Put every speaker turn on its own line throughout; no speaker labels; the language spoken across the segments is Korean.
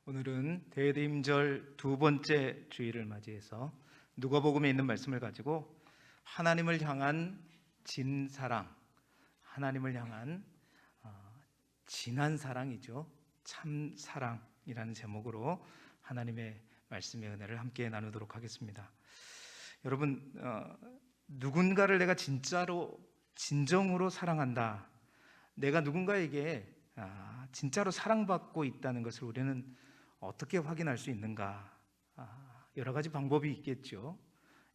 오늘은 대대임절 두 번째 주일을 맞이해서 누가복음에 있는 말씀을 가지고 하나님을 향한 진사랑, 하나님을 향한 진한 사랑이죠. 참사랑이라는 제목으로 하나님의 말씀의 은혜를 함께 나누도록 하겠습니다. 여러분, 누군가를 내가 진정으로 사랑한다, 내가 누군가에게 진짜로 사랑받고 있다는 것을 우리는 어떻게 확인할 수 있는가? 여러 가지 방법이 있겠죠.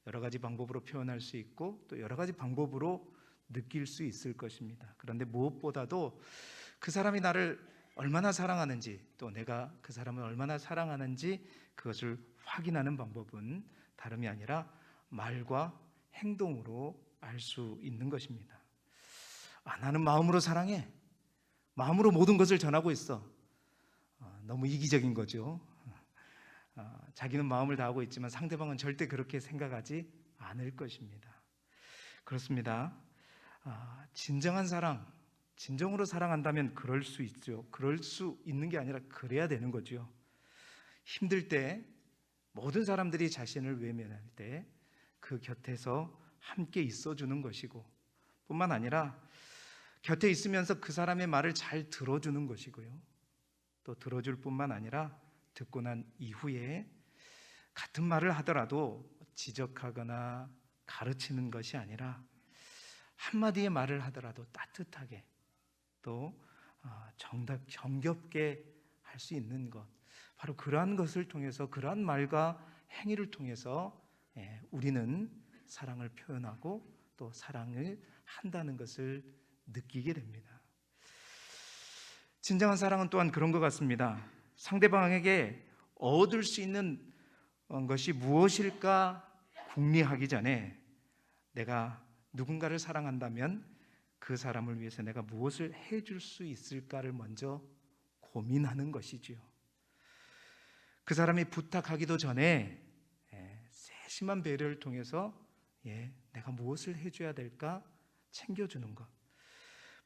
여러 가지 방법으로 표현할 수 있고 또 여러 가지 방법으로 느낄 수 있을 것입니다. 그런데 무엇보다도 그 사람이 나를 얼마나 사랑하는지, 또 내가 그 사람을 얼마나 사랑하는지 그것을 확인하는 방법은 다름이 아니라 말과 행동으로 알 수 있는 것입니다. 나는 마음으로 사랑해, 마음으로 모든 것을 전하고 있어. 너무 이기적인 거죠. 자기는 마음을 다하고 있지만 상대방은 절대 그렇게 생각하지 않을 것입니다. 그렇습니다. 진정한 사랑, 진정으로 사랑한다면 그럴 수 있죠. 그럴 수 있는 게 아니라 그래야 되는 거죠. 힘들 때 모든 사람들이 자신을 외면할 때 그 곁에서 함께 있어주는 것이고, 뿐만 아니라 곁에 있으면서 그 사람의 말을 잘 들어주는 것이고요, 또 들어줄 뿐만 아니라 듣고 난 이후에 같은 말을 하더라도 지적하거나 가르치는 것이 아니라 한마디의 말을 하더라도 따뜻하게 또 정겹게 할 수 있는 것, 바로 그러한 것을 통해서, 그러한 말과 행위를 통해서 우리는 사랑을 표현하고 또 사랑을 한다는 것을 느끼게 됩니다. 진정한 사랑은 또한 그런 것 같습니다. 상대방에게 얻을 수 있는 것이 무엇일까 궁리하기 전에 내가 누군가를 사랑한다면 그 사람을 위해서 내가 무엇을 해줄 수 있을까를 먼저 고민하는 것이지요. 그 사람이 부탁하기도 전에 세심한 배려를 통해서 내가 무엇을 해줘야 될까 챙겨주는 것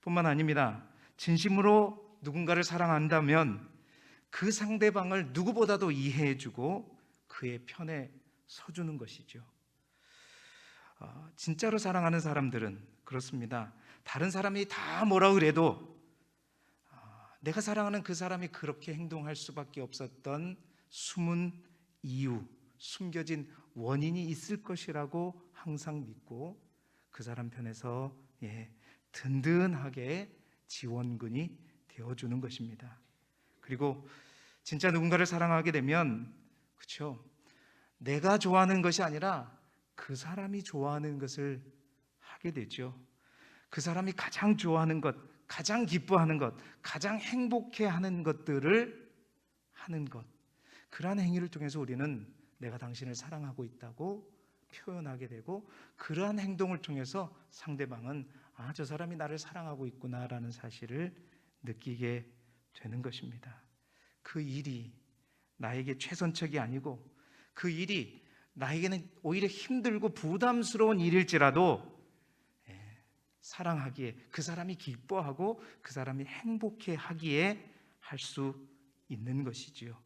뿐만 아닙니다. 진심으로 누군가를 사랑한다면 그 상대방을 누구보다도 이해해주고 그의 편에 서주는 것이죠. 진짜로 사랑하는 사람들은 그렇습니다. 다른 사람이 다 뭐라 그래도 내가 사랑하는 그 사람이 그렇게 행동할 수밖에 없었던 숨은 이유, 숨겨진 원인이 있을 것이라고 항상 믿고 그 사람 편에서 든든하게 지원군이 되어주는 것입니다. 그리고 진짜 누군가를 사랑하게 되면, 그렇죠, 내가 좋아하는 것이 아니라 그 사람이 좋아하는 것을 하게 되죠. 그 사람이 가장 좋아하는 것, 가장 기뻐하는 것, 가장 행복해하는 것들을 하는 것, 그러한 행위를 통해서 우리는 내가 당신을 사랑하고 있다고 표현하게 되고, 그러한 행동을 통해서 상대방은 저 사람이 나를 사랑하고 있구나라는 사실을 느끼게 되는 것입니다. 그 일이 나에게 최선책이 아니고 그 일이 나에게는 오히려 힘들고 부담스러운 일일지라도 사랑하기에, 그 사람이 기뻐하고 그 사람이 행복해하기에 할 수 있는 것이지요.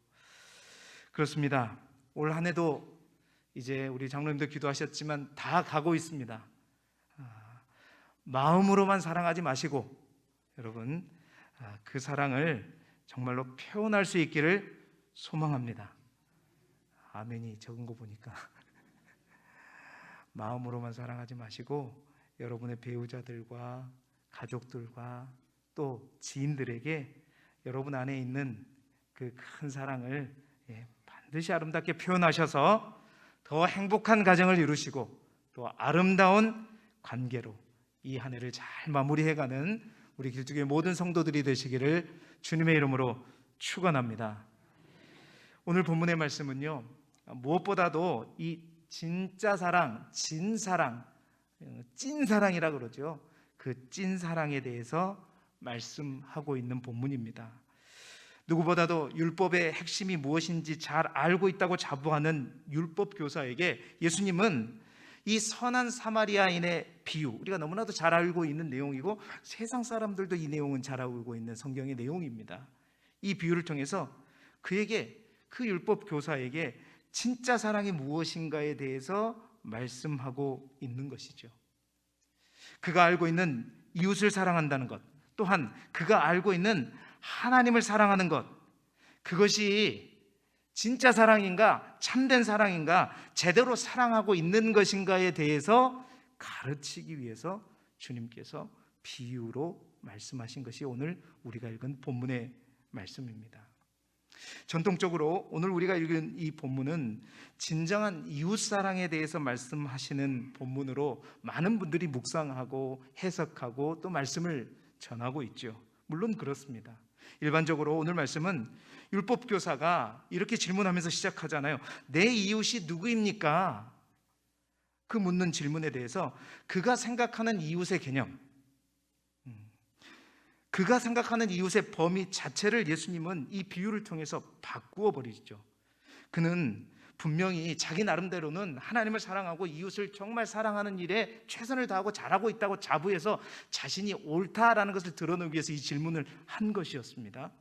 그렇습니다. 올 한 해도 이제 우리 장로님도 기도하셨지만 다 가고 있습니다. 마음으로만 사랑하지 마시고 여러분, 그 사랑을 정말로 표현할 수 있기를 소망합니다. 아멘이 적은 거 보니까 마음으로만 사랑하지 마시고 여러분의 배우자들과 가족들과 또 지인들에게 여러분 안에 있는 그 큰 사랑을 반드시 아름답게 표현하셔서 더 행복한 가정을 이루시고 또 아름다운 관계로 이 한 해를 잘 마무리해가는 우리 길쭉의 모든 성도들이 되시기를 주님의 이름으로 축원합니다. 오늘 본문의 말씀은요, 무엇보다도 이 진짜 사랑, 진사랑, 찐사랑이라 그러죠. 그 찐사랑에 대해서 말씀하고 있는 본문입니다. 누구보다도 율법의 핵심이 무엇인지 잘 알고 있다고 자부하는 율법 교사에게 예수님은 이 선한 사마리아인의 비유, 우리가 너무나도 잘 알고 있는 내용이고 세상 사람들도 이 내용은 잘 알고 있는 성경의 내용입니다. 이 비유를 통해서 그에게, 그 율법 교사에게 진짜 사랑이 무엇인가에 대해서 말씀하고 있는 것이죠. 그가 알고 있는 이웃을 사랑한다는 것, 또한 그가 알고 있는 하나님을 사랑하는 것, 그것이 진짜 사랑인가, 참된 사랑인가, 제대로 사랑하고 있는 것인가에 대해서 가르치기 위해서 주님께서 비유로 말씀하신 것이 오늘 우리가 읽은 본문의 말씀입니다. 전통적으로 오늘 우리가 읽은 이 본문은 진정한 이웃사랑에 대해서 말씀하시는 본문으로 많은 분들이 묵상하고 해석하고 또 말씀을 전하고 있죠. 물론 그렇습니다. 일반적으로 오늘 말씀은 율법교사가 이렇게 질문하면서 시작하잖아요. 내 이웃이 누구입니까? 그 묻는 질문에 대해서 그가 생각하는 이웃의 개념, 그가 생각하는 이웃의 범위 자체를 예수님은 이 비유를 통해서 바꾸어 버리죠. 그는 분명히 자기 나름대로는 하나님을 사랑하고 이웃을 정말 사랑하는 일에 최선을 다하고 잘하고 있다고 자부해서 자신이 옳다라는 것을 드러내기 위해서 이 질문을 한 것이었습니다.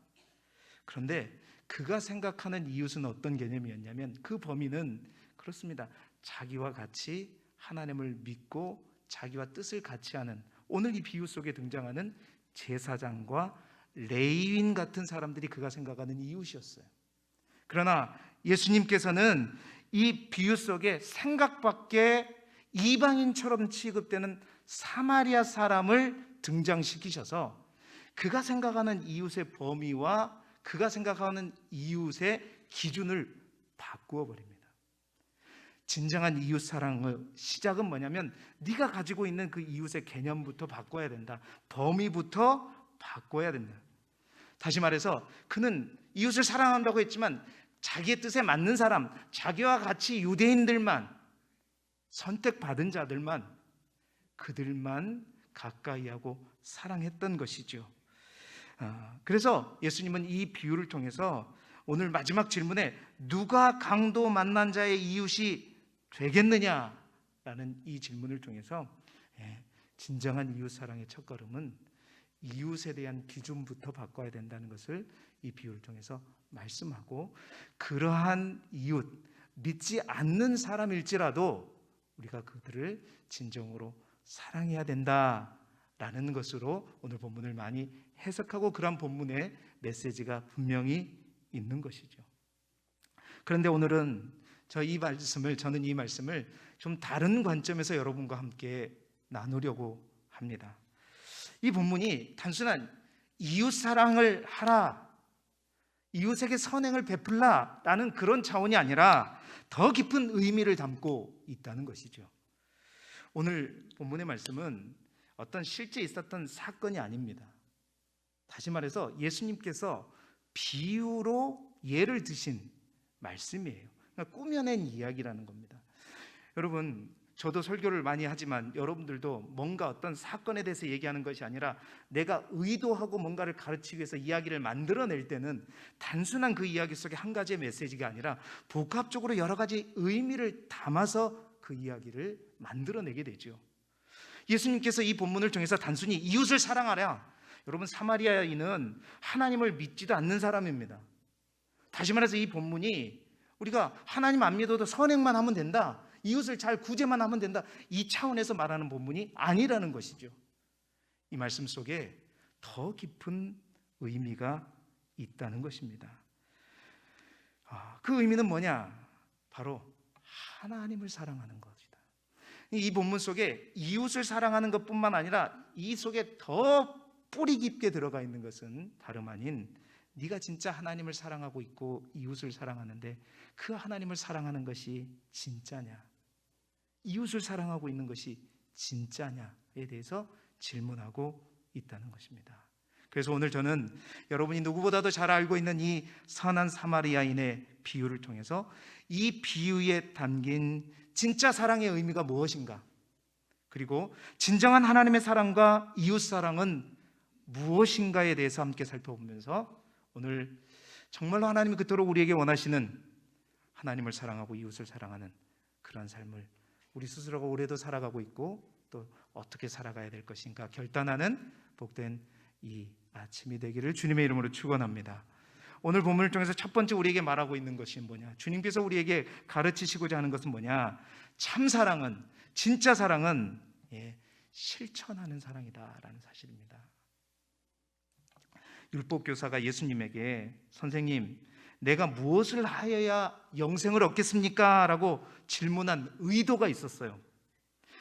그런데 그가 생각하는 이웃은 어떤 개념이었냐면 그 범위는 그렇습니다. 자기와 같이 하나님을 믿고 자기와 뜻을 같이 하는, 오늘 이 비유 속에 등장하는 제사장과 레위인 같은 사람들이 그가 생각하는 이웃이었어요. 그러나 예수님께서는 이 비유 속에 생각 밖에 이방인처럼 취급되는 사마리아 사람을 등장시키셔서 그가 생각하는 이웃의 범위와 그가 생각하는 이웃의 기준을 바꾸어 버립니다. 진정한 이웃 사랑의 시작은 뭐냐면 네가 가지고 있는 그 이웃의 개념부터 바꿔야 된다. 범위부터 바꿔야 된다. 다시 말해서 그는 이웃을 사랑한다고 했지만 자기의 뜻에 맞는 사람, 자기와 같이 유대인들만, 선택받은 자들만, 그들만 가까이 하고 사랑했던 것이죠. 그래서 예수님은 이 비유를 통해서 오늘 마지막 질문에 누가 강도 만난 자의 이웃이 되겠느냐라는 이 질문을 통해서 진정한 이웃 사랑의 첫걸음은 이웃에 대한 기준부터 바꿔야 된다는 것을 이 비유를 통해서 말씀하고, 그러한 이웃, 믿지 않는 사람일지라도 우리가 그들을 진정으로 사랑해야 된다라는 것으로 오늘 본문을 많이 해석하고 그러한 본문의 메시지가 분명히 있는 것이죠. 그런데 오늘은 저는 이 말씀을 좀 다른 관점에서 여러분과 함께 나누려고 합니다. 이 본문이 단순한 이웃 사랑을 하라, 이웃에게 선행을 베풀라라는 그런 차원이 아니라 더 깊은 의미를 담고 있다는 것이죠. 오늘 본문의 말씀은 어떤 실제 있었던 사건이 아닙니다. 다시 말해서 예수님께서 비유로 예를 드신 말씀이에요. 그러니까 꾸며낸 이야기라는 겁니다. 여러분, 저도 설교를 많이 하지만 여러분들도 뭔가 어떤 사건에 대해서 얘기하는 것이 아니라 내가 의도하고 뭔가를 가르치기 위해서 이야기를 만들어낼 때는 단순한 그 이야기 속에 한 가지의 메시지가 아니라 복합적으로 여러 가지 의미를 담아서 그 이야기를 만들어내게 되죠. 예수님께서 이 본문을 통해서 단순히 이웃을 사랑하라, 여러분 사마리아인은 하나님을 믿지도 않는 사람입니다. 다시 말해서 이 본문이 우리가 하나님 안 믿어도 선행만 하면 된다, 이웃을 잘 구제만 하면 된다, 이 차원에서 말하는 본문이 아니라는 것이죠. 이 말씀 속에 더 깊은 의미가 있다는 것입니다. 그 의미는 뭐냐? 바로 하나님을 사랑하는 것이다. 이 본문 속에 이웃을 사랑하는 것뿐만 아니라 이 속에 더 뿌리 깊게 들어가 있는 것은 다름 아닌 네가 진짜 하나님을 사랑하고 있고 이웃을 사랑하는데 그 하나님을 사랑하는 것이 진짜냐, 이웃을 사랑하고 있는 것이 진짜냐에 대해서 질문하고 있다는 것입니다. 그래서 오늘 저는 여러분이 누구보다도 잘 알고 있는 이 선한 사마리아인의 비유를 통해서 이 비유에 담긴 진짜 사랑의 의미가 무엇인가, 그리고 진정한 하나님의 사랑과 이웃 사랑은 무엇인가에 대해서 함께 살펴보면서 오늘 정말로 하나님이 그토록 우리에게 원하시는 하나님을 사랑하고 이웃을 사랑하는 그런 삶을 우리 스스로가 올해도 살아가고 있고 또 어떻게 살아가야 될 것인가 결단하는 복된 이 아침이 되기를 주님의 이름으로 축원합니다. 오늘 본문을 통해서 첫 번째 우리에게 말하고 있는 것이 뭐냐? 주님께서 우리에게 가르치시고자 하는 것은 뭐냐? 참 사랑은, 진짜 사랑은 실천하는 사랑이다라는 사실입니다. 율법교사가 예수님에게 선생님, 내가 무엇을 하여야 영생을 얻겠습니까? 라고 질문한 의도가 있었어요.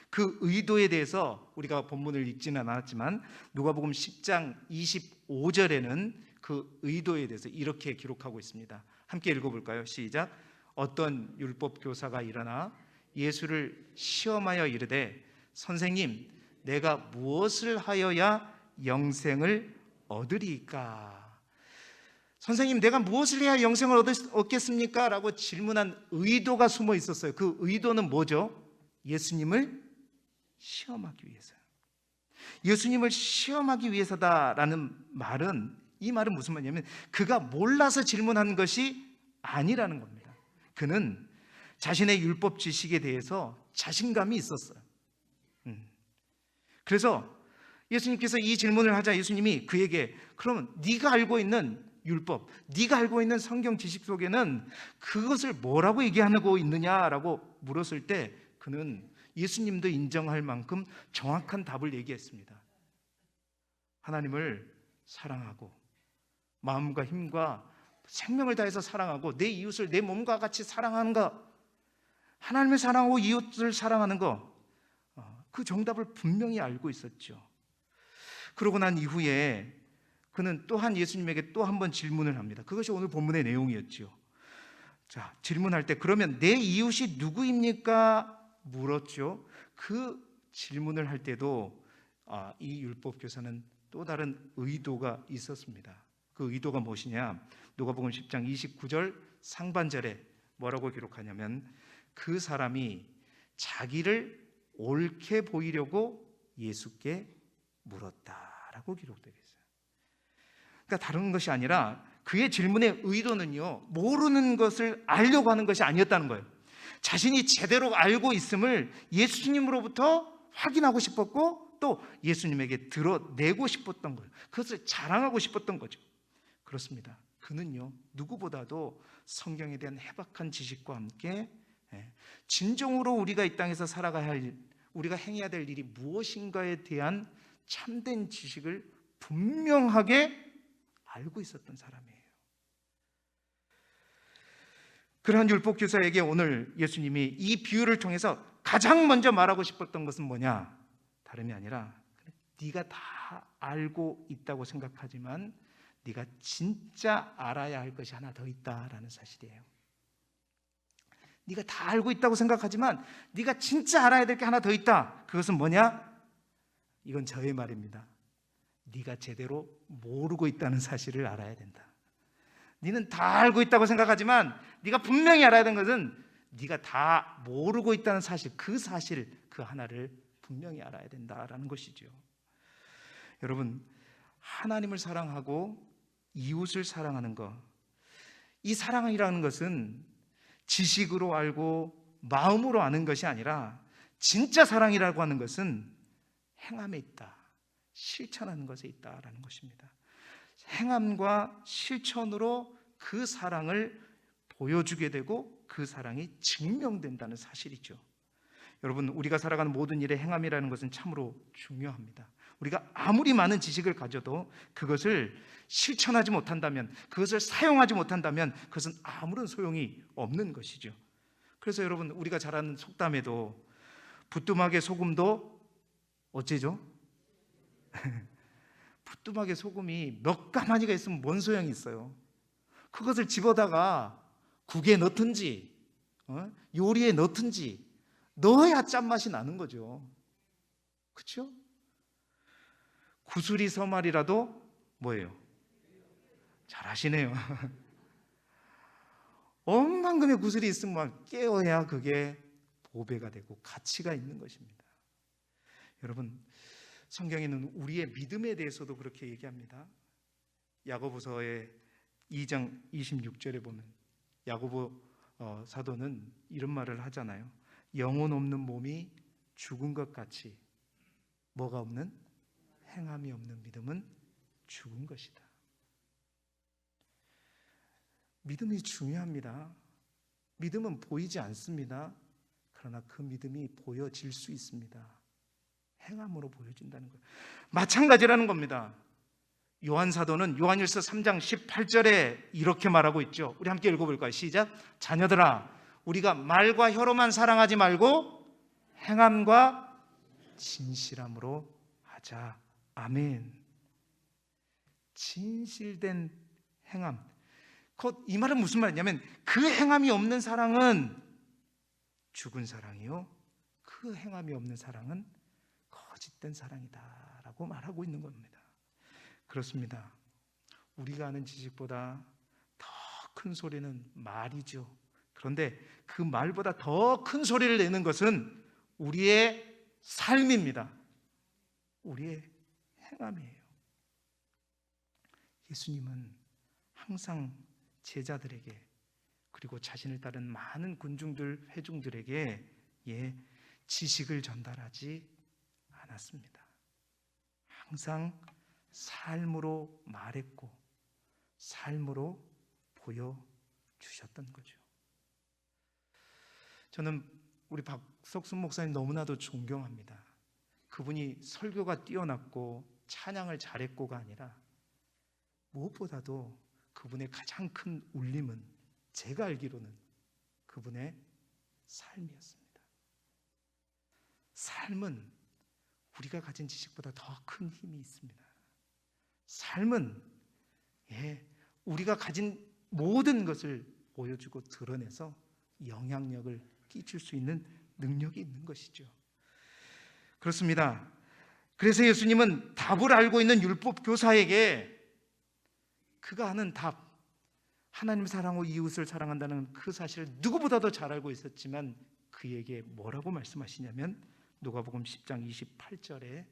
그 의도에 대해서 우리가 본문을 읽지는 않았지만 누가복음 10장 25절에는 그 의도에 대해서 이렇게 기록하고 있습니다. 함께 읽어볼까요? 시작. 어떤 율법교사가 일어나 예수를 시험하여 이르되 선생님, 내가 무엇을 하여야 영생을 얻으리까? 선생님, 내가 무엇을 해야 영생을 얻겠습니까? 라고 질문한 의도가 숨어 있었어요. 그 의도는 뭐죠? 예수님을 시험하기 위해서요. 예수님을 시험하기 위해서다라는 말은, 이 말은 무슨 말이냐면 그가 몰라서 질문한 것이 아니라는 겁니다. 그는 자신의 율법 지식에 대해서 자신감이 있었어요. 그래서 예수님께서 이 질문을 하자 예수님이 그에게 그러면 네가 알고 있는 율법, 네가 알고 있는 성경 지식 속에는 그것을 뭐라고 얘기하고 있느냐라고 물었을 때 그는 예수님도 인정할 만큼 정확한 답을 얘기했습니다. 하나님을 사랑하고 마음과 힘과 생명을 다해서 사랑하고 내 이웃을 내 몸과 같이 사랑하는 것, 하나님을 사랑하고 이웃을 사랑하는 것, 그 정답을 분명히 알고 있었죠. 그러고 난 이후에 그는 또한 예수님에게 또 한 번 질문을 합니다. 그것이 오늘 본문의 내용이었죠. 자, 질문할 때 그러면 내 이웃이 누구입니까? 물었죠. 그 질문을 할 때도 이 율법교사는 또 다른 의도가 있었습니다. 그 의도가 무엇이냐? 누가복음 10장 29절 상반절에 뭐라고 기록하냐면 그 사람이 자기를 옳게 보이려고 예수께 물었다라고 기록되어 있어요. 그러니까 다른 것이 아니라 그의 질문의 의도는요, 모르는 것을 알려고 하는 것이 아니었다는 거예요. 자신이 제대로 알고 있음을 예수님으로부터 확인하고 싶었고 또 예수님에게 드러내고 싶었던 거예요. 그것을 자랑하고 싶었던 거죠. 그렇습니다. 그는요, 누구보다도 성경에 대한 해박한 지식과 함께 진정으로 우리가 이 땅에서 살아가야 할, 우리가 행해야 될 일이 무엇인가에 대한 참된 지식을 분명하게 알고 있었던 사람이에요. 그러한 율법교사에게 오늘 예수님이 이 비유를 통해서 가장 먼저 말하고 싶었던 것은 뭐냐? 다름이 아니라 네가 다 알고 있다고 생각하지만 네가 진짜 알아야 할 것이 하나 더 있다라는 사실이에요. 네가 다 알고 있다고 생각하지만 네가 진짜 알아야 될 게 하나 더 있다. 그것은 뭐냐? 이건 저의 말입니다. 네가 제대로 모르고 있다는 사실을 알아야 된다. 네는 다 알고 있다고 생각하지만 네가 분명히 알아야 되는 것은 네가 다 모르고 있다는 사실, 그 사실 그 하나를 분명히 알아야 된다라는 것이죠. 여러분, 하나님을 사랑하고 이웃을 사랑하는 것, 이 사랑이라는 것은 지식으로 알고 마음으로 아는 것이 아니라 진짜 사랑이라고 하는 것은 행함에 있다, 실천하는 것에 있다라는 것입니다. 행함과 실천으로 그 사랑을 보여주게 되고 그 사랑이 증명된다는 사실이죠. 여러분, 우리가 살아가는 모든 일의 행함이라는 것은 참으로 중요합니다. 우리가 아무리 많은 지식을 가져도 그것을 실천하지 못한다면, 그것을 사용하지 못한다면 그것은 아무런 소용이 없는 것이죠. 그래서 여러분, 우리가 잘 아는 속담에도 부뚜막에 소금도 어째죠? 부뚜막에 소금이 몇 가마니가 있으면 뭔 소용이 있어요? 그것을 집어다가 국에 넣든지 요리에 넣든지 넣어야 짠맛이 나는 거죠. 그렇죠? 구슬이 서말이라도 뭐예요? 잘 아시네요. 억만금의 구슬이 있으면 깨어야 그게 보배가 되고 가치가 있는 것입니다. 여러분, 성경에는 우리의 믿음에 대해서도 그렇게 얘기합니다. 야고보서의 2장 26절에 보면 야고보 사도는 이런 말을 하잖아요. 영혼 없는 몸이 죽은 것 같이 뭐가 없는? 행함이 없는 믿음은 죽은 것이다. 믿음이 중요합니다. 믿음은 보이지 않습니다. 그러나 그 믿음이 보여질 수 있습니다. 행함으로 보여진다는 거예요. 마찬가지라는 겁니다. 요한 사도는 요한일서 3장 18절에 이렇게 말하고 있죠. 우리 함께 읽어볼까요? 시작. 자녀들아, 우리가 말과 혀로만 사랑하지 말고 행함과 진실함으로 하자. 아멘. 진실된 행함. 이 말은 무슨 말이냐면 그 행함이 없는 사랑은 죽은 사랑이요, 그 행함이 없는 사랑은 거짓된 사랑이다 라고 말하고 있는 겁니다. 그렇습니다. 우리가 아는 지식보다 더 큰 소리는 말이죠. 그런데 그 말보다 더 큰 소리를 내는 것은 우리의 삶입니다. 우리의 행함이에요. 예수님은 항상 제자들에게 그리고 자신을 따른 많은 군중들, 회중들에게 지식을 전달하지 않았습니다. 항상 삶으로 말했고 삶으로 보여주셨던 거죠. 저는 우리 박석순 목사님 너무나도 존경합니다. 그분이 설교가 뛰어났고 찬양을 잘했고가 아니라 무엇보다도 그분의 가장 큰 울림은 제가 알기로는 그분의 삶이었습니다. 삶은 우리가 가진 지식보다 더 큰 힘이 있습니다. 삶은 우리가 가진 모든 것을 보여주고 드러내서 영향력을 끼칠 수 있는 능력이 있는 것이죠. 그렇습니다. 그래서 예수님은 답을 알고 있는 율법 교사에게 그가 하는 답, 하나님 사랑하고 이웃을 사랑한다는 그 사실을 누구보다도 잘 알고 있었지만 그에게 뭐라고 말씀하시냐면 누가복음 10장 28절에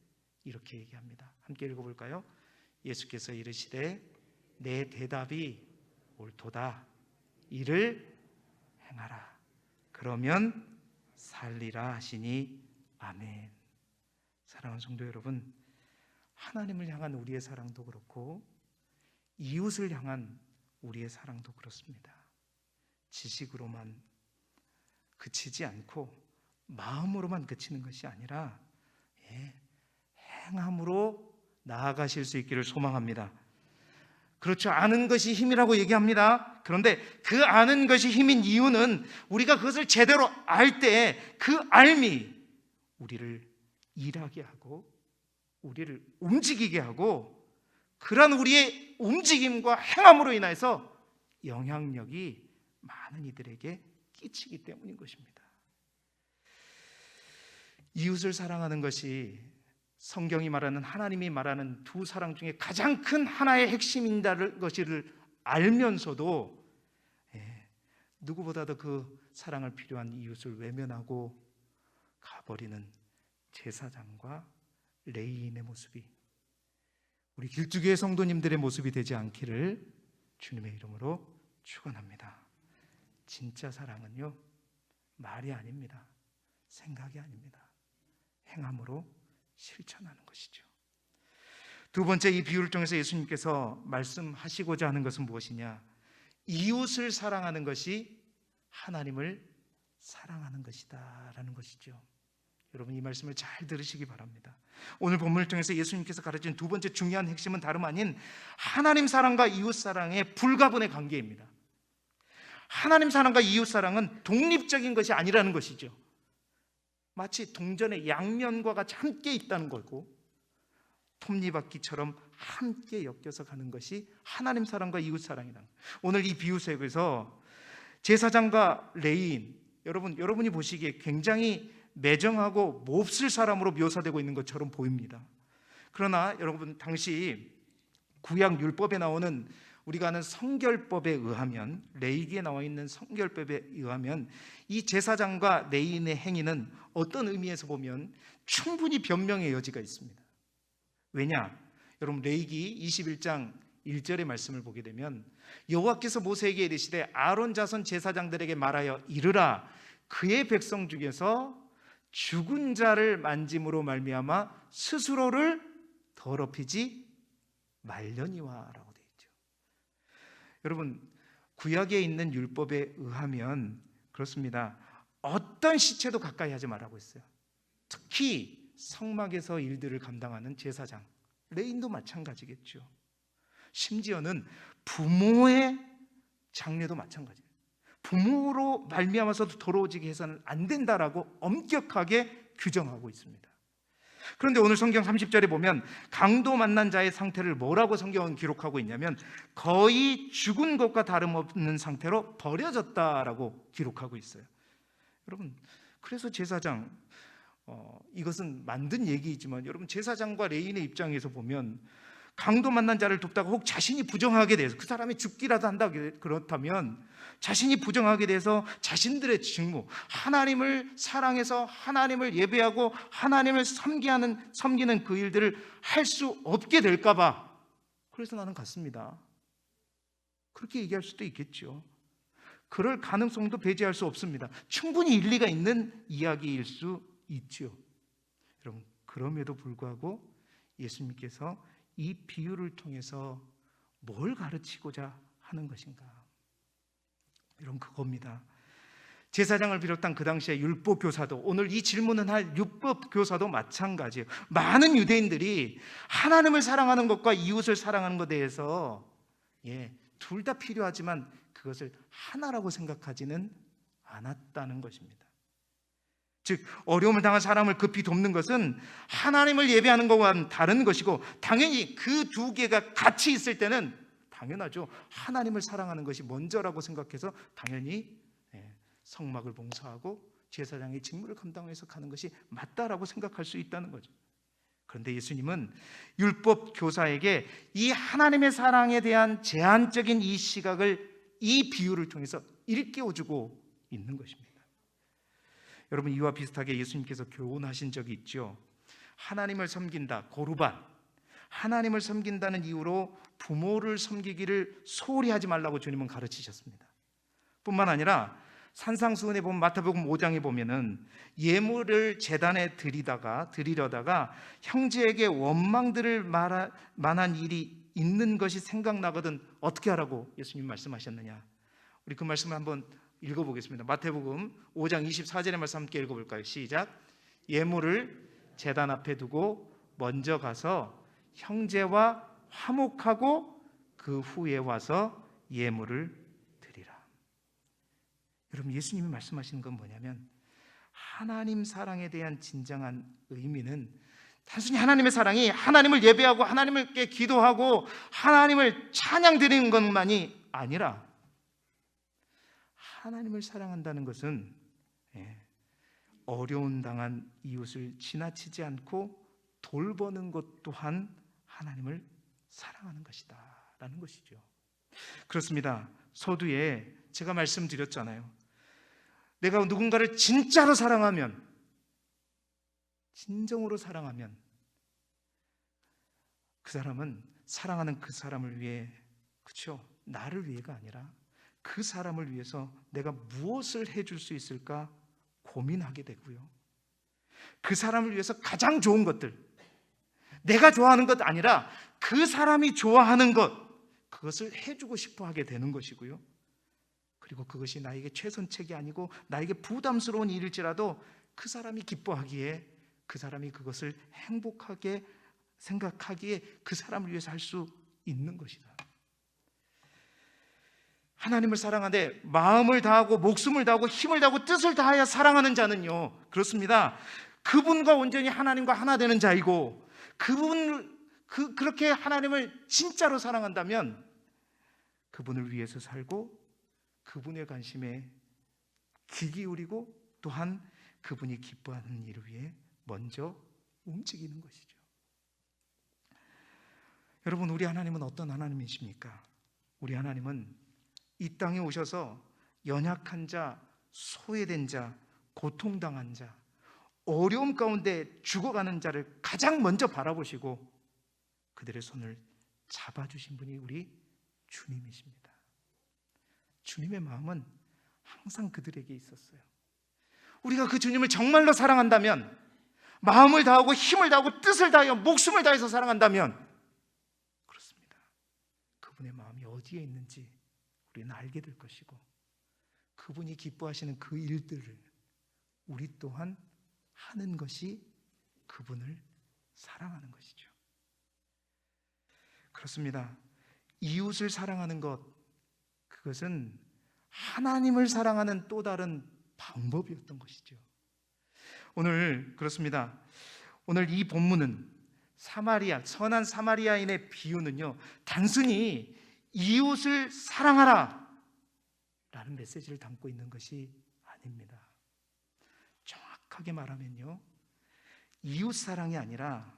이렇게 얘기합니다. 함께 읽어볼까요? 예수께서 이르시되 내 대답이 옳도다. 이를 행하라. 그러면 살리라 하시니 아멘. 사랑하는 성도 여러분, 하나님을 향한 우리의 사랑도 그렇고 이웃을 향한 우리의 사랑도 그렇습니다. 지식으로만 그치지 않고 마음으로만 그치는 것이 아니라 행함으로 나아가실 수 있기를 소망합니다. 그렇죠. 아는 것이 힘이라고 얘기합니다. 그런데 그 아는 것이 힘인 이유는 우리가 그것을 제대로 알 때 그 알미 우리를 일하게 하고 우리를 움직이게 하고 그러한 우리의 움직임과 행함으로 인해서 영향력이 많은 이들에게 끼치기 때문인 것입니다. 이웃을 사랑하는 것이 성경이 말하는, 하나님이 말하는 두 사랑 중에 가장 큰 하나의 핵심인다는 것을 알면서도 누구보다도 그 사랑을 필요한 이웃을 외면하고 가버리는 제사장과 레위인의 모습이 우리 길쭉교회 성도님들의 모습이 되지 않기를 주님의 이름으로 축원합니다. 진짜 사랑은요, 말이 아닙니다. 생각이 아닙니다. 행함으로 실천하는 것이죠. 두 번째, 이 비유를 통해서 예수님께서 말씀하시고자 하는 것은 무엇이냐? 이웃을 사랑하는 것이 하나님을 사랑하는 것이다 라는 것이죠. 여러분, 이 말씀을 잘 들으시기 바랍니다. 오늘 본문을 통해서 예수님께서 가르친 두 번째 중요한 핵심은 다름 아닌 하나님 사랑과 이웃 사랑의 불가분의 관계입니다. 하나님 사랑과 이웃 사랑은 독립적인 것이 아니라는 것이죠. 마치 동전의 양면과 같이 함께 있다는 거고 톱니바퀴처럼 함께 엮여서 가는 것이 하나님 사랑과 이웃 사랑이다. 오늘 이 비유 속에서 제사장과 레위인, 여러분이 보시기에 굉장히 매정하고 몹쓸 사람으로 묘사되고 있는 것처럼 보입니다. 그러나 여러분, 당시 구약 율법에 나오는 우리가 아는 성결법에 의하면, 레위기에 나와 있는 성결법에 의하면 이 제사장과 레위인의 행위는 어떤 의미에서 보면 충분히 변명의 여지가 있습니다. 왜냐? 여러분, 레위기 21장 1절의 말씀을 보게 되면 여호와께서 모세에게 이르시되 아론 자손 제사장들에게 말하여 이르라, 그의 백성 중에서 죽은 자를 만짐으로 말미암아 스스로를 더럽히지 말려니와 라고 되어 있죠. 여러분, 구약에 있는 율법에 의하면 그렇습니다. 어떤 시체도 가까이 하지 말라고 했어요. 특히 성막에서 일들을 감당하는 제사장, 레인도 마찬가지겠죠. 심지어는 부모의 장례도 마찬가지예요. 부모로 말미암아서도 더러워지게 해서는 안 된다라고 엄격하게 규정하고 있습니다. 그런데 오늘 성경 30절에 보면 강도 만난 자의 상태를 뭐라고 성경은 기록하고 있냐면 거의 죽은 것과 다름없는 상태로 버려졌다라고 기록하고 있어요. 여러분, 그래서 제사장, 이것은 만든 얘기이지만 여러분, 제사장과 레인의 입장에서 보면 강도 만난 자를 돕다가 혹 자신이 부정하게 돼서 그 사람이 죽기라도 한다 그렇다면 자신이 부정하게 돼서 자신들의 직무, 하나님을 사랑해서 하나님을 예배하고 하나님을 섬기는 그 일들을 할 수 없게 될까 봐 그래서 나는 갔습니다. 그렇게 얘기할 수도 있겠죠. 그럴 가능성도 배제할 수 없습니다. 충분히 일리가 있는 이야기일 수 있죠. 여러분, 그럼에도 불구하고 예수님께서 이 비유를 통해서 뭘 가르치고자 하는 것인가? 여러분, 그겁니다. 제사장을 비롯한 그 당시의 율법 교사도, 오늘 이 질문을 할 율법 교사도 마찬가지예요. 많은 유대인들이 하나님을 사랑하는 것과 이웃을 사랑하는 것에 대해서 둘 다 필요하지만 그것을 하나라고 생각하지는 않았다는 것입니다. 즉, 어려움을 당한 사람을 급히 돕는 것은 하나님을 예배하는 것과는 다른 것이고, 당연히 그 두 개가 같이 있을 때는 당연하죠. 하나님을 사랑하는 것이 먼저라고 생각해서 당연히 성막을 봉사하고 제사장의 직무를 감당해서 가는 것이 맞다라고 생각할 수 있다는 거죠. 그런데 예수님은 율법 교사에게 이 하나님의 사랑에 대한 제한적인 이 시각을 이 비유를 통해서 일깨워주고 있는 것입니다. 여러분, 이와 비슷하게 예수님께서 교훈하신 적이 있죠. 하나님을 섬긴다, 고르반, 하나님을 섬긴다는 이유로 부모를 섬기기를 소홀히 하지 말라고 주님은 가르치셨습니다. 뿐만 아니라 산상수훈에 보면, 마태복음 5장에 보면은 예물을 제단에 드리려다가 형제에게 원망들을 만한 일이 있는 것이 생각나거든 어떻게 하라고 예수님 말씀하셨느냐. 우리 그 말씀을 한번 읽어보겠습니다. 마태복음 5장 24절의 말씀 함께 읽어볼까요? 시작. 예물을 제단 앞에 두고 먼저 가서 형제와 화목하고 그 후에 와서 예물을 드리라. 여러분, 예수님이 말씀하시는 건 뭐냐면 하나님 사랑에 대한 진정한 의미는 단순히 하나님의 사랑이 하나님을 예배하고 하나님께 기도하고 하나님을 찬양드리는 것만이 아니라 하나님을 사랑한다는 것은 어려움 당한 이웃을 지나치지 않고 돌보는 것 또한 하나님을 사랑하는 것이다 라는 것이죠. 그렇습니다. 서두에 제가 말씀드렸잖아요. 내가 누군가를 진짜로 사랑하면, 진정으로 사랑하면 그 사람은 사랑하는 그 사람을 위해, 그렇죠? 나를 위해가 아니라 그 사람을 위해서 내가 무엇을 해줄 수 있을까 고민하게 되고요. 그 사람을 위해서 가장 좋은 것들, 내가 좋아하는 것 아니라 그 사람이 좋아하는 것, 그것을 해주고 싶어 하게 되는 것이고요. 그리고 그것이 나에게 최선책이 아니고 나에게 부담스러운 일일지라도 그 사람이 기뻐하기에, 그 사람이 그것을 행복하게 생각하기에 그 사람을 위해서 할 수 있는 것이다. 하나님을 사랑하되 마음을 다하고 목숨을 다하고 힘을 다하고 뜻을 다하여 사랑하는 자는요, 그렇습니다. 그분과 온전히 하나님과 하나 되는 자이고, 그렇게 하나님을 진짜로 사랑한다면 그분을 위해서 살고 그분의 관심에 귀 기울이고 또한 그분이 기뻐하는 일을 위해 먼저 움직이는 것이죠. 여러분, 우리 하나님은 어떤 하나님이십니까? 우리 하나님은 이 땅에 오셔서 연약한 자, 소외된 자, 고통당한 자, 어려움 가운데 죽어가는 자를 가장 먼저 바라보시고 그들의 손을 잡아주신 분이 우리 주님이십니다. 주님의 마음은 항상 그들에게 있었어요. 우리가 그 주님을 정말로 사랑한다면, 마음을 다하고 힘을 다하고 뜻을 다하여 목숨을 다해서 사랑한다면, 그렇습니다, 그분의 마음이 어디에 있는지 우리는 알게 될 것이고, 그분이 기뻐하시는 그 일들을 우리 또한 하는 것이 그분을 사랑하는 것이죠. 그렇습니다. 이웃을 사랑하는 것, 그것은 하나님을 사랑하는 또 다른 방법이었던 것이죠. 오늘 그렇습니다. 오늘 이 본문은 선한 사마리아인의 비유는요, 단순히 이웃을 사랑하라 라는 메시지를 담고 있는 것이 아닙니다. 정확하게 말하면요, 이웃 사랑이 아니라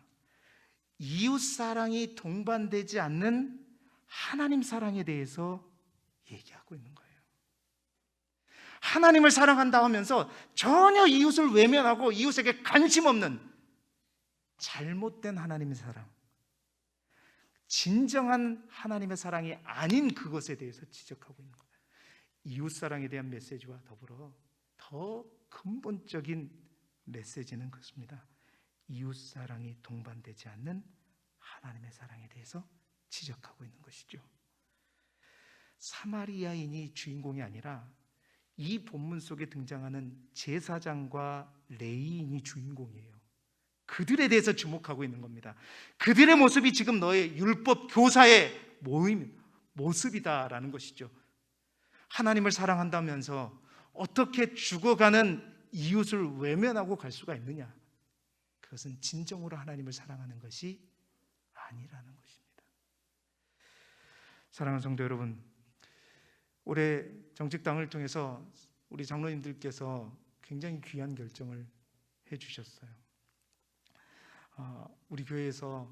이웃 사랑이 동반되지 않는 하나님 사랑에 대해서 얘기하고 있는 거예요. 하나님을 사랑한다 하면서 전혀 이웃을 외면하고 이웃에게 관심 없는 잘못된 하나님의 사랑, 진정한 하나님의 사랑이 아닌 그것에 대해서 지적하고 있는 거예요. 이웃 사랑에 대한 메시지와 더불어 더 근본적인 메시지는 그렇습니다. 이웃 사랑이 동반되지 않는 하나님의 사랑에 대해서 지적하고 있는 것이죠. 사마리아인이 주인공이 아니라 이 본문 속에 등장하는 제사장과 레위인이 주인공이에요. 그들에 대해서 주목하고 있는 겁니다. 그들의 모습이 지금 너의 율법 교사의 모습이다라는 것이죠. 하나님을 사랑한다면서 어떻게 죽어가는 이웃을 외면하고 갈 수가 있느냐? 그것은 진정으로 하나님을 사랑하는 것이 아니라는 것입니다. 사랑하는 성도 여러분, 올해 정직당을 통해서 우리 장로님들께서 굉장히 귀한 결정을 해주셨어요. 우리 교회에서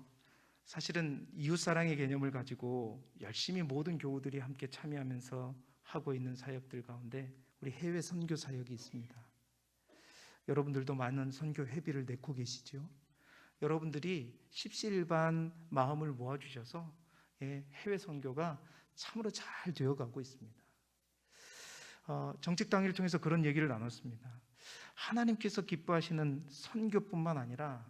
사실은 이웃사랑의 개념을 가지고 열심히 모든 교우들이 함께 참여하면서 하고 있는 사역들 가운데 우리 해외 선교 사역이 있습니다. 여러분들도 많은 선교 회비를 내고 계시죠. 여러분들이 십시일반 마음을 모아주셔서 해외 선교가 참으로 잘 되어가고 있습니다. 정책당일을 통해서 그런 얘기를 나눴습니다. 하나님께서 기뻐하시는 선교뿐만 아니라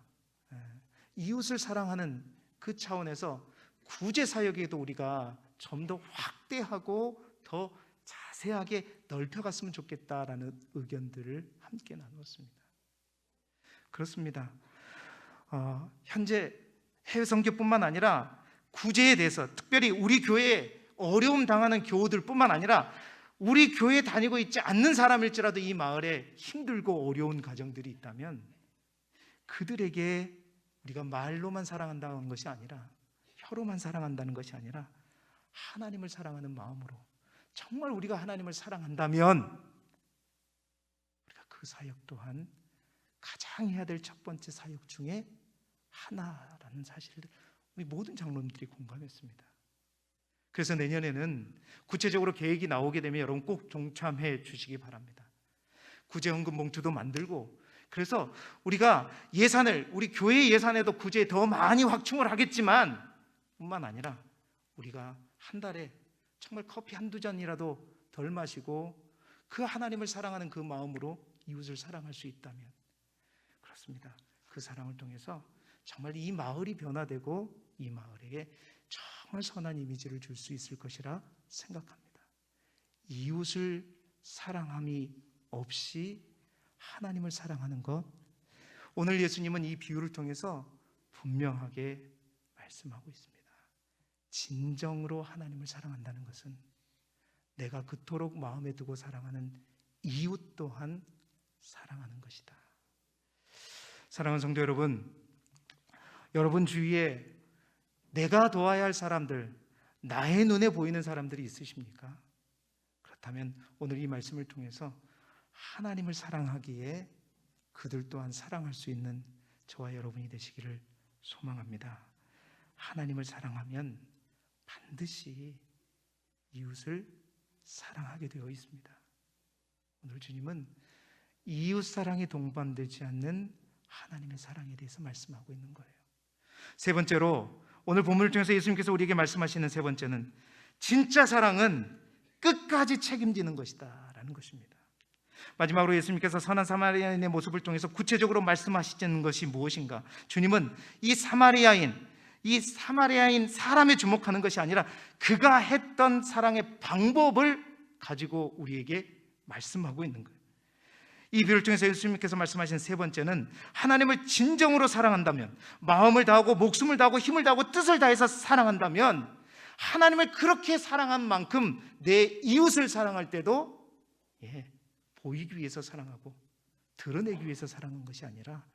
이웃을 사랑하는 그 차원에서 구제 사역에도 우리가 좀 더 확대하고 더 자세하게 넓혀갔으면 좋겠다라는 의견들을 함께 나누었습니다. 그렇습니다. 현재 해외 선교뿐만 아니라 구제에 대해서 특별히 우리 교회에 어려움 당하는 교우들뿐만 아니라 우리 교회에 다니고 있지 않는 사람일지라도 이 마을에 힘들고 어려운 가정들이 있다면 그들에게 우리가 말로만 사랑한다는 것이 아니라 혀로만 사랑한다는 것이 아니라 하나님을 사랑하는 마음으로 정말 우리가 하나님을 사랑한다면 우리가 그 사역 또한 가장 해야 될 첫 번째 사역 중에 하나라는 사실을 우리 모든 장로님들이 공감했습니다. 그래서 내년에는 구체적으로 계획이 나오게 되면 여러분 꼭 동참해 주시기 바랍니다. 구제 헌금 봉투도 만들고, 그래서 우리가 예산을 우리 교회 예산에도 구제에 더 많이 확충을 하겠지만 뿐만 아니라 우리가 한 달에 정말 커피 한두 잔이라도 덜 마시고 그 하나님을 사랑하는 그 마음으로 이웃을 사랑할 수 있다면, 그렇습니다. 그 사랑을 통해서 정말 이 마을이 변화되고 이 마을에게 정말 선한 이미지를 줄 수 있을 것이라 생각합니다. 이웃을 사랑함이 없이 하나님을 사랑하는 것, 오늘 예수님은 이 비유를 통해서 분명하게 말씀하고 있습니다. 진정으로 하나님을 사랑한다는 것은 내가 그토록 마음에 두고 사랑하는 이웃 또한 사랑하는 것이다. 사랑하는 성도 여러분, 여러분 주위에 내가 도와야 할 사람들, 나의 눈에 보이는 사람들이 있으십니까? 그렇다면 오늘 이 말씀을 통해서 하나님을 사랑하기에 그들 또한 사랑할 수 있는 저와 여러분이 되시기를 소망합니다. 하나님을 사랑하면 반드시 이웃을 사랑하게 되어 있습니다. 오늘 주님은 이웃 사랑에 동반되지 않는 하나님의 사랑에 대해서 말씀하고 있는 거예요. 세 번째로 오늘 본문을 통해서 예수님께서 우리에게 말씀하시는 세 번째는 진짜 사랑은 끝까지 책임지는 것이다 라는 것입니다. 마지막으로 예수님께서 선한 사마리아인의 모습을 통해서 구체적으로 말씀하시는 것이 무엇인가? 주님은 이 사마리아인, 이 사마리아인 사람에 주목하는 것이 아니라 그가 했던 사랑의 방법을 가지고 우리에게 말씀하고 있는 거예요. 이 비유를 통해서 예수님께서 말씀하신 세 번째는 하나님을 진정으로 사랑한다면, 마음을 다하고 목숨을 다하고 힘을 다하고 뜻을 다해서 사랑한다면, 하나님을 그렇게 사랑한 만큼 내 이웃을 사랑할 때도 보이기 위해서 사랑하고 드러내기 위해서 사랑한 것이 아니라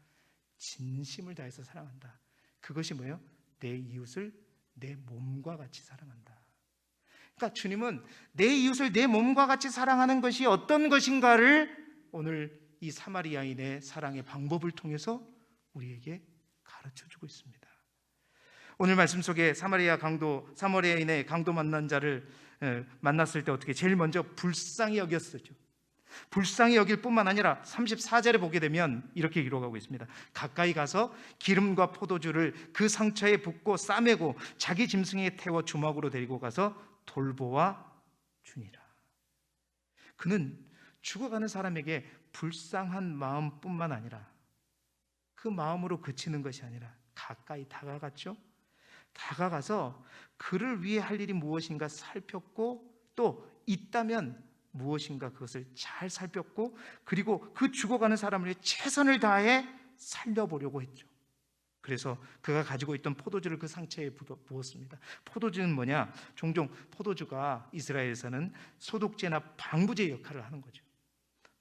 진심을 다해서 사랑한다. 그것이 뭐예요? 내 이웃을 내 몸과 같이 사랑한다. 그러니까 주님은 내 이웃을 내 몸과 같이 사랑하는 것이 어떤 것인가를 오늘 이 사마리아인의 사랑의 방법을 통해서 우리에게 가르쳐주고 있습니다. 오늘 말씀 속에 사마리아인의 강도 만난 자를 만났을 때 어떻게 제일 먼저 불쌍히 여겼었죠. 불쌍히 여길 뿐만 아니라 34절에 보게 되면 이렇게 기록하고 있습니다. 가까이 가서 기름과 포도주를 그 상처에 붓고 싸매고 자기 짐승에 태워 주막으로 데리고 가서 돌보아 주니라. 그는 죽어가는 사람에게 불쌍한 마음뿐만 아니라 그 마음으로 그치는 것이 아니라 가까이 다가갔죠. 다가가서 그를 위해 할 일이 무엇인가 살폈고, 또 있다면 무엇인가 그것을 잘 살폈고, 그리고 그 죽어가는 사람을 위해 최선을 다해 살려보려고 했죠. 그래서 그가 가지고 있던 포도주를 그 상처에 부었습니다. 포도주는 뭐냐? 종종 포도주가 이스라엘에서는 소독제나 방부제 역할을 하는 거죠.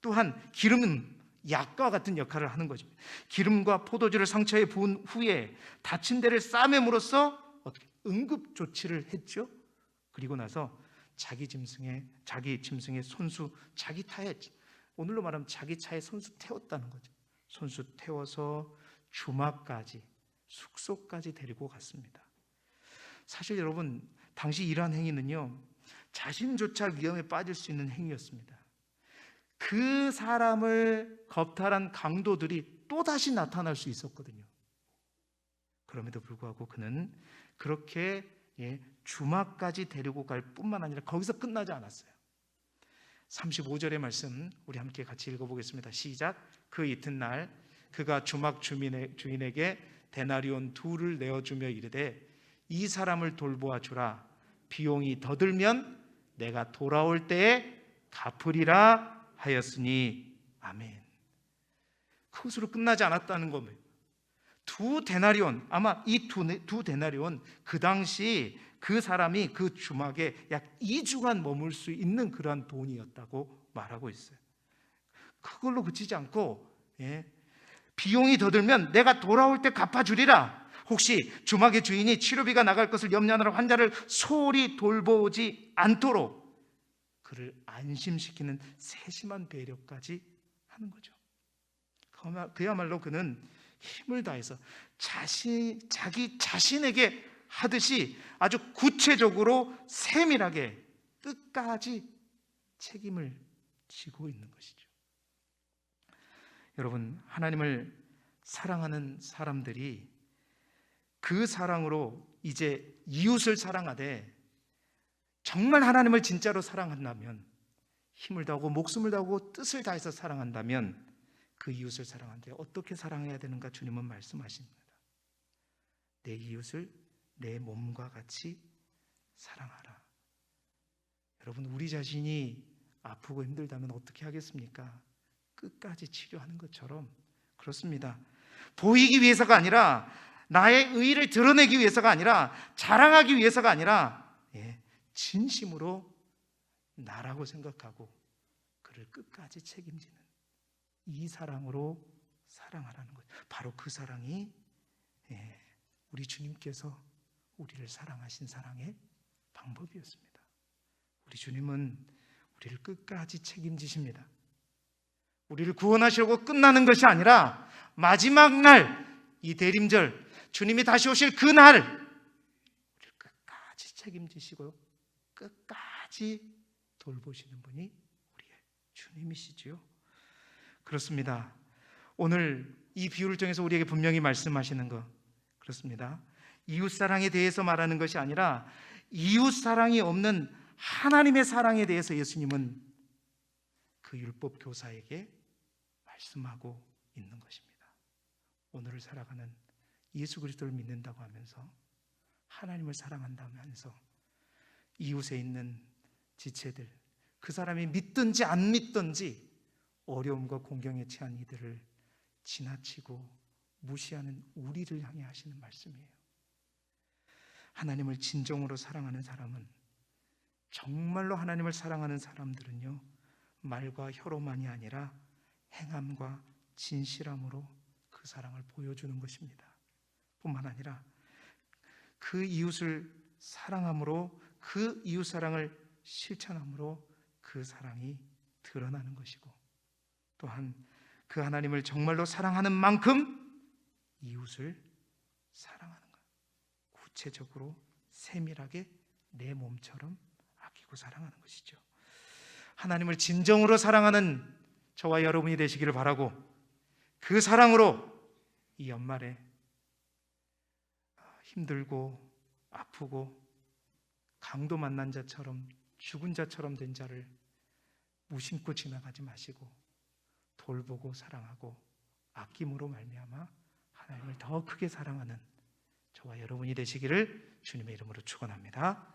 또한 기름은 약과 같은 역할을 하는 거죠. 기름과 포도주를 상처에 부은 후에 다친 데를 싸매므로써 어떻게 응급 조치를 했죠. 그리고 나서 자기 짐승의 손수, 자기 타에, 오늘로 말하면 자기 차에 손수 태웠다는 거죠. 손수 태워서 주막까지, 숙소까지 데리고 갔습니다. 사실 여러분, 당시 이러한 행위는요, 자신조차 위험에 빠질 수 있는 행위였습니다. 그 사람을 겁탈한 강도들이 또다시 나타날 수 있었거든요. 그럼에도 불구하고 그는 그렇게 주막까지 데리고 갈 뿐만 아니라 거기서 끝나지 않았어요. 35절의 말씀 우리 함께 같이 읽어보겠습니다. 시작. 그 이튿날 그가 주막 주인에게 데나리온 2를 내어주며 이르되 이 사람을 돌보아 주라. 비용이 더 들면 내가 돌아올 때에 갚으리라 하였으니 아멘. 그것으로 끝나지 않았다는 겁니다. 2 데나리온, 아마 이 두 데나리온, 그 당시 그 사람이 그 주막에 약 2주간 머물 수 있는 그러한 돈이었다고 말하고 있어요. 그걸로 그치지 않고 비용이 더 들면 내가 돌아올 때 갚아주리라. 혹시 주막의 주인이 치료비가 나갈 것을 염려하느라 환자를 소홀히 돌보지 않도록 그를 안심시키는 세심한 배려까지 하는 거죠. 그야말로 그는 힘을 다해서 자기 자신에게 하듯이 아주 구체적으로 세밀하게 끝까지 책임을 지고 있는 것이죠. 여러분, 하나님을 사랑하는 사람들이 그 사랑으로 이제 이웃을 사랑하되, 정말 하나님을 진짜로 사랑한다면, 힘을 다하고 목숨을 다하고 뜻을 다해서 사랑한다면 그 이웃을 사랑하는데 어떻게 사랑해야 되는가 주님은 말씀하십니다. 내 이웃을 내 몸과 같이 사랑하라. 여러분, 우리 자신이 아프고 힘들다면 어떻게 하겠습니까? 끝까지 치료하는 것처럼 그렇습니다. 보이기 위해서가 아니라, 나의 의의를 드러내기 위해서가 아니라, 자랑하기 위해서가 아니라 진심으로 나라고 생각하고 그를 끝까지 책임지는 이 사랑으로 사랑하라는 것. 바로 그 사랑이 우리 주님께서 우리를 사랑하신 사랑의 방법이었습니다. 우리 주님은 우리를 끝까지 책임지십니다. 우리를 구원하시려고 끝나는 것이 아니라 마지막 날, 이 대림절, 주님이 다시 오실 그 날 우리를 끝까지 책임지시고 끝까지 돌보시는 분이 우리의 주님이시지요. 그렇습니다. 오늘 이 비유를 통해서 우리에게 분명히 말씀하시는 것, 그렇습니다. 이웃사랑에 대해서 말하는 것이 아니라 이웃사랑이 없는 하나님의 사랑에 대해서 예수님은 그 율법 교사에게 말씀하고 있는 것입니다. 오늘을 살아가는 예수 그리스도를 믿는다고 하면서 하나님을 사랑한다면서 이웃에 있는 지체들, 그 사람이 믿든지 안 믿든지 어려움과 공경에 처한 이들을 지나치고 무시하는 우리를 향해 하시는 말씀이에요. 하나님을 진정으로 사랑하는 사람은, 정말로 하나님을 사랑하는 사람들은요, 말과 혀로만이 아니라 행함과 진실함으로 그 사랑을 보여주는 것입니다. 뿐만 아니라 그 이웃을 사랑함으로, 그 이웃 사랑을 실천함으로 그 사랑이 드러나는 것이고, 또한 그 하나님을 정말로 사랑하는 만큼 이웃을 사랑하는 것, 구체적으로 세밀하게 내 몸처럼 아끼고 사랑하는 것이죠. 하나님을 진정으로 사랑하는 저와 여러분이 되시기를 바라고, 그 사랑으로 이 연말에 힘들고 아프고 강도 만난 자처럼, 죽은 자처럼 된 자를 무심코 지나가지 마시고 돌보고 사랑하고 아낌으로 말미암아 하나님을 더 크게 사랑하는 저와 여러분이 되시기를 주님의 이름으로 축원합니다.